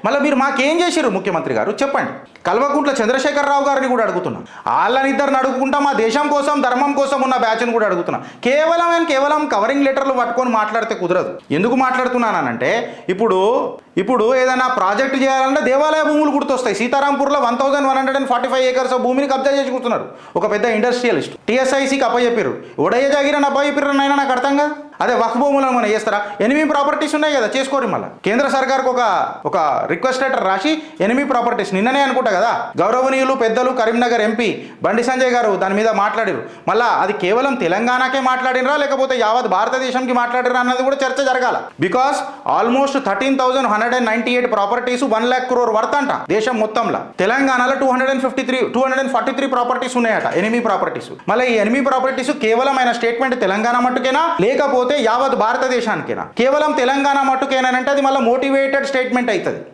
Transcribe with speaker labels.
Speaker 1: మళ్ళీ మీరు మాకేం చేసిర్రు ముఖ్యమంత్రి గారు చెప్పండి. కల్వకుంట్ల చంద్రశేఖరరావు గారిని కూడా అడుగుతున్నా, వాళ్ళనిద్దరిని అడుగుకుంటా మా దేశం కోసం ధర్మం కోసం ఉన్న బ్యాచ్ని కూడా అడుగుతున్నా. కేవలం కవరింగ్ లెటర్లు పట్టుకొని మాట్లాడితే కుదరదు. ఎందుకు మాట్లాడుతున్నానంటే ఇప్పుడు ఏదైనా ప్రాజెక్ట్ చేయాలంటే దేవాలయ భూములు గుర్తొస్తాయి. సీతారాంపూర్లో 1145 ఏకర్స్ భూమిని కబ్జా చేసి కూర్చున్నారు ఒక పెద్ద ఇండస్ట్రియలిస్ట్. టీఎస్ఐసికి అప్పచెప్పారు. ఉడయ్య జాగిరని అప్పచెప్పారు నైనా నాకు అర్థం కాదు. అదే వక్ఫ్ భూములను మనం చేస్తారా? 8 ప్రాపర్టీస్ ఉన్నాయి కదా, చేసుకోరు. మళ్ళీ కేంద్ర సర్కార్కు ఒక రిక్వెస్ట్ లెటర్ రాసి 8 ప్రాపర్టీస్ నిన్ననే అనుకుంటా కదా గౌరవనీయులు పెద్దలు కరీంనగర్ ఎంపీ బండి సంజయ్ గారు దాని మీద మాట్లాడారు. మళ్ళీ అది కేవలం తెలంగాణకే మాట్లాడినరా లేకపోతే యావత్ భారతదేశంకి మాట్లాడినరా అన్నది కూడా చర్చ జరగాల. Because almost 13,198 properties 1 lakh crore worth అంట దేశం మొత్తంలో. తెలంగాణలో 243 ప్రాపర్టీస్ ఉన్నాయట, 8 ప్రాపర్టీస్. మళ్ళీ ఈ 8 ప్రాపర్టీస్ కేవలం ఆయన స్టేట్మెంట్ తెలంగాణ మట్టుకేనా లేకపోతే యావత్ భారతదేశానికేనా? కేవలం తెలంగాణ మట్టుకేనా అంటే అది మళ్ళీ మోటివేటెడ్ స్టేట్మెంట్ అవుతుంది.